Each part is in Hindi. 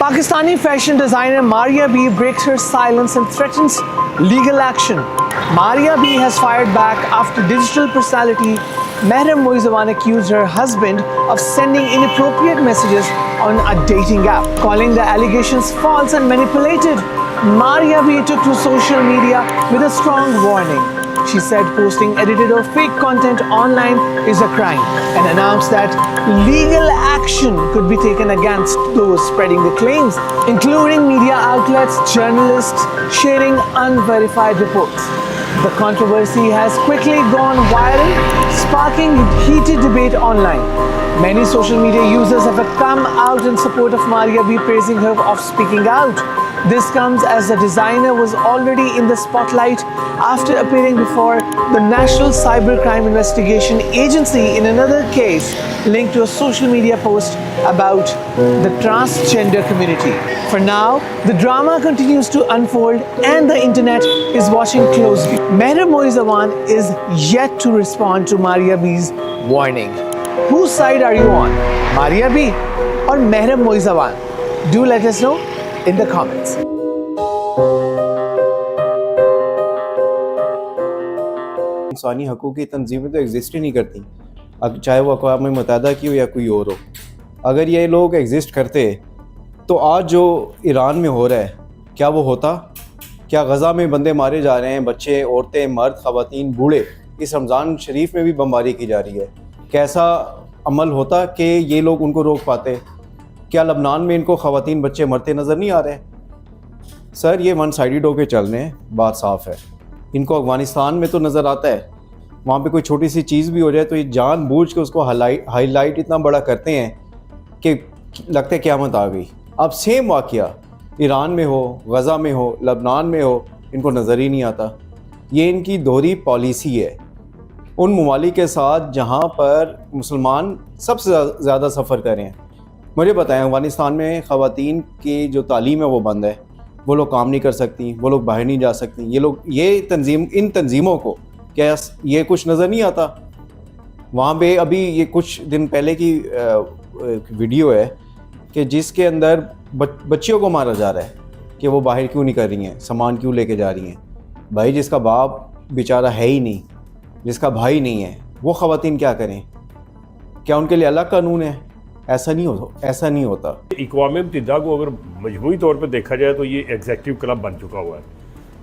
Pakistani fashion designer Maria B breaks her silence and threatens legal action. Maria B has fired back after digital personality Mehram Moizawan accused her husband of sending inappropriate messages on a dating app, calling the allegations false and manipulated. Maria B took to social media with a strong warning. She said posting edited or fake content online is a crime and announced that legal action could be taken against those spreading the claims, including media outlets, journalists sharing unverified reports. The controversy has quickly gone viral, sparking heated debate online. Many social media users have come out in support of Maria B, praising her for speaking out. This comes as the designer was already in the spotlight after appearing before the National Cybercrime Investigation Agency in another case linked to a social media post about the transgender community. For now, the drama continues to unfold and the internet is watching closely. Mehram Moizawan is yet to respond to Maria B's warning. Whose side are you on, Maria B or Mehram Moizawan? Do let us know in the comments. इंसानी हकूक़ की तंजीमें तो एग्जिस्ट ही नहीं करती, अब चाहे वो अक़वाम मुत्तहिदा की हो या कोई और हो। अगर ये लोग एग्जिस्ट करते तो आज जो ईरान में हो रहा है क्या वो होता? क्या गज़ा में बंदे मारे जा रहे हैं, बच्चे, औरतें, मर्द, ख़वातीन, बूढ़े, इस रमज़ान शरीफ में भी बमबारी की जा रही है। कैसा अमल होता कि ये लोग उनको रोक पाते? क्या लबनान में इनको ख़वातीन, बच्चे मरते नज़र नहीं आ रहे? सर, ये वन साइडेड होके चल रहे हैं, बात साफ़ है। इनको अफ़गानिस्तान में तो नज़र आता है, वहाँ पे कोई छोटी सी चीज़ भी हो जाए तो ये जानबूझ के उसको हाईलाइट इतना बड़ा करते हैं कि लगता है क़यामत आ गई। अब सेम वाक़या ईरान में हो, गज़ा में हो, लबनान में हो, इनको नज़र ही नहीं आता। ये इनकी दोहरी पॉलिसी है उन ममालिक के साथ जहाँ पर मुसलमान सबसे ज़्यादा सफ़र कर रहे हैं। मुझे बताएं, अफ़गानिस्तान में ख़वातीन की जो तालीम है वो बंद है, वो लोग काम नहीं कर सकती, वो लोग बाहर नहीं जा सकती। इन तंजीमों को क्या ये कुछ नज़र नहीं आता? वहाँ पे अभी ये कुछ दिन पहले की वीडियो है कि जिसके अंदर बच्चियों को मारा जा रहा है कि वो बाहर क्यों नहीं कर रही हैं, सामान क्यों लेके जा रही हैं। भाई, जिसका बाप बेचारा है ही नहीं, जिसका भाई नहीं है, वो ख़वातीन क्या करें? क्या उनके लिए अलग कानून है? ऐसा नहीं होता। अक़वाम मुत्तहिदा को अगर मजमूई तौर पर देखा जाए तो ये एग्जेक्टिव क्लब बन चुका हुआ है।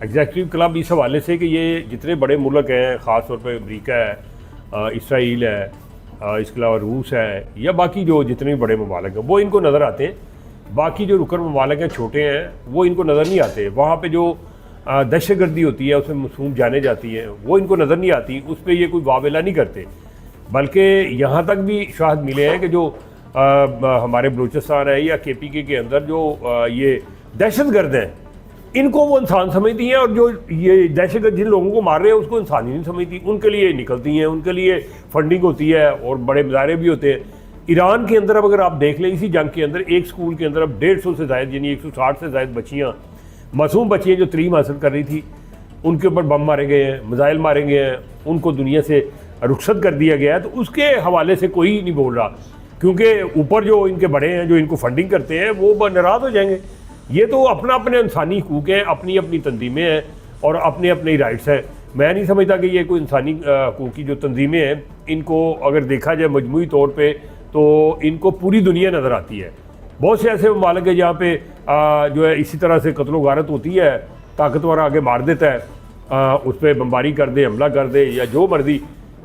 एग्जेक्टिव क्लब इस हवाले से कि ये जितने बड़े मुल्क हैं, ख़ास तौर पर अमरीका है, इसराइल है, इसके अलावा रूस है या बाकी जो जितने भी बड़े ममालिक हैं वो इनको नज़र आते हैं। बाकी जो रुकन ममालिक हैं, छोटे हैं, वो इनको नज़र नहीं आते। वहाँ पर जो दहशतगर्दी होती है, उसमें मासूम जाने जाती हैं, वो इनको नज़र नहीं आती, उस पर ये कोई वावेला नहीं करते। बल्कि यहाँ तक भी शाहिद मिले हैं कि जो हमारे बलूचिस्तान है या KPK के अंदर जो ये दहशतगर्द हैं, इनको वो इंसान समझती हैं, और जो ये दहशतगर्द जिन लोगों को मार रहे हैं उसको इंसान ही नहीं समझती। उनके लिए निकलती हैं, उनके लिए फंडिंग होती है और बड़े मुजाहरे भी होते हैं। ईरान के अंदर अगर आप देख लें, इसी जंग के अंदर एक स्कूल के अंदर अब 150 से ज़ायद यानी 160 से ज़ायद बच्चियाँ, मासूम बच्चियाँ जो तलीम हासिल कर रही थी, उनके ऊपर बम मारे गए हैं, मिसाइल मारे गए हैं, उनको दुनिया से रुखसत कर दिया गया है। तो उसके हवाले से कोई नहीं बोल रहा, क्योंकि ऊपर जो इनके बड़े हैं जो इनको फंडिंग करते हैं वो नाराज़ हो जाएंगे। ये तो अपने इंसानी हकूक़ हैं, अपनी तंजीमें हैं और अपने राइट्स हैं। मैं नहीं समझता कि ये कोई इंसानी हकूक़ की जो तंजीमें हैं, इनको अगर देखा जाए मजमूई तौर पे तो इनको पूरी दुनिया नज़र आती है। बहुत से ऐसे ममालिक हैं जहाँ पे जो है इसी तरह से कत्ल गारत होती है, ताकतवर आगे मार देता है, उस पर बमबारी कर दे, हमला कर दे या जो मर्जी,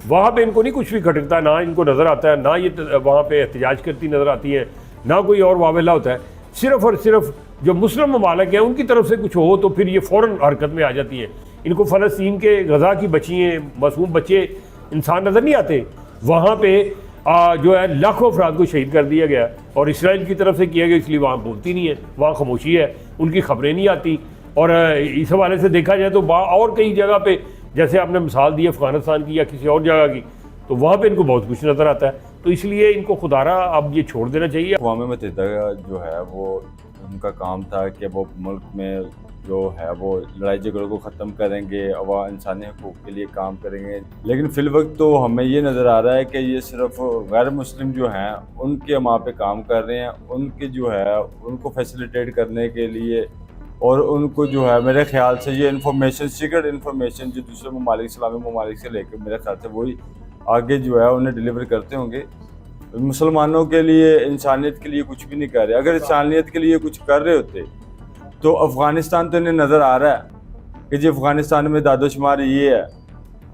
वहाँ पे इनको नहीं कुछ भी खटकता, ना इनको नज़र आता है, ना ये वहाँ पे एहतजाज करती नज़र आती है, ना कोई और वावेला होता है। सिर्फ़ और सिर्फ जो मुस्लिम ममालिक हैं उनकी तरफ से कुछ हो तो फिर ये फ़ौरन हरकत में आ जाती हैं। इनको फ़लस्तीन के गज़ा की बच्चियाँ, मासूम बच्चे, इंसान नज़र नहीं आते। वहाँ पे जो है लाखों अफराद को शहीद कर दिया गया और इसराइल की तरफ से किया गया, इसलिए वहाँ बोलती नहीं है, वहाँ खामोशी है, उनकी खबरें नहीं आती। और इस हवाले से देखा जाए तो और कई जगह पे, जैसे आपने मिसाल दी अफ़गानिस्तान की या किसी और जगह की, तो वहाँ पे इनको बहुत कुछ नज़र आता है। तो इसलिए इनको खुदारा अब ये छोड़ देना चाहिए। अक़वाम मुत्तहिदा जो है वो उनका काम था कि वो मुल्क में जो है वो लड़ाई झगड़ों को ख़त्म करेंगे और इंसानी हकूक़ के लिए काम करेंगे। लेकिन फ़िल वक्त तो हमें ये नज़र आ रहा है कि ये सिर्फ गैर मुस्लिम जो हैं उनके वहाँ पे काम कर रहे हैं, उनके जो है उनको फैसिलिटेट करने के लिए, और उनको जो है मेरे ख्याल से ये इन्फॉर्मेशन, सीक्रेट इन्फॉर्मेशन जो दूसरे ममालिक, इस्लामी ममालिक से लेकर मेरे ख्याल से वही आगे जो है उन्हें डिलीवर करते होंगे। मुसलमानों के लिए, इंसानियत के लिए कुछ भी नहीं कर रहे। अगर इंसानियत के लिए कुछ कर रहे होते तो अफ़गानिस्तान तो इन्हें नज़र आ रहा है कि जी अफ़गानिस्तान में दादोशुमार ये है,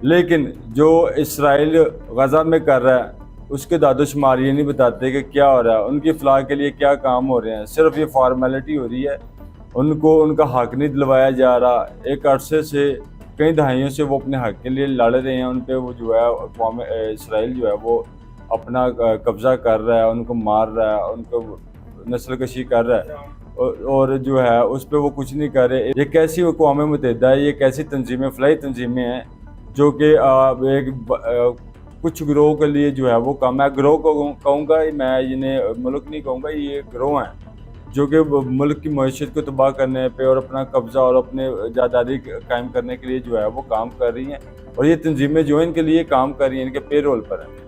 लेकिन जो इसराइल गज़ा में कर रहा है उसके दादोशुमार ये नहीं बताते कि क्या हो रहा है, उनकी फ़लाह के लिए क्या काम हो रहे हैं। सिर्फ ये फॉर्मेलिटी हो रही है, उनको उनका हक़ नहीं दिलवाया जा रहा। एक अरसे से, कई दहाइयों से वो अपने हक़ के लिए लड़ रहे हैं, उन पर वो जो है इसराइल जो है वो अपना कब्ज़ा कर रहा है, उनको मार रहा है, उनको नस्ल कशी कर रहा है, और जो है उस पर वो कुछ नहीं कर रहे। ये कैसी अक़वाम मुत्तहिदा है, ये कैसी तंजीमें, फलाई तंजीमें हैं जो कि कुछ गिरोह के लिए जो है वो काम है। गिरोह को कहूँगा मैं, इन्हें मुल्क नहीं कहूँगा, ये गिरोह हैं जो कि मुल्क की मईशत को तबाह करने पे और अपना कब्ज़ा और अपने जायदादी कायम करने के लिए जो है वो काम कर रही हैं, और ये तंजीमें जो हैं इनके लिए काम कर रही हैं, इनके पेरोल पर हैं।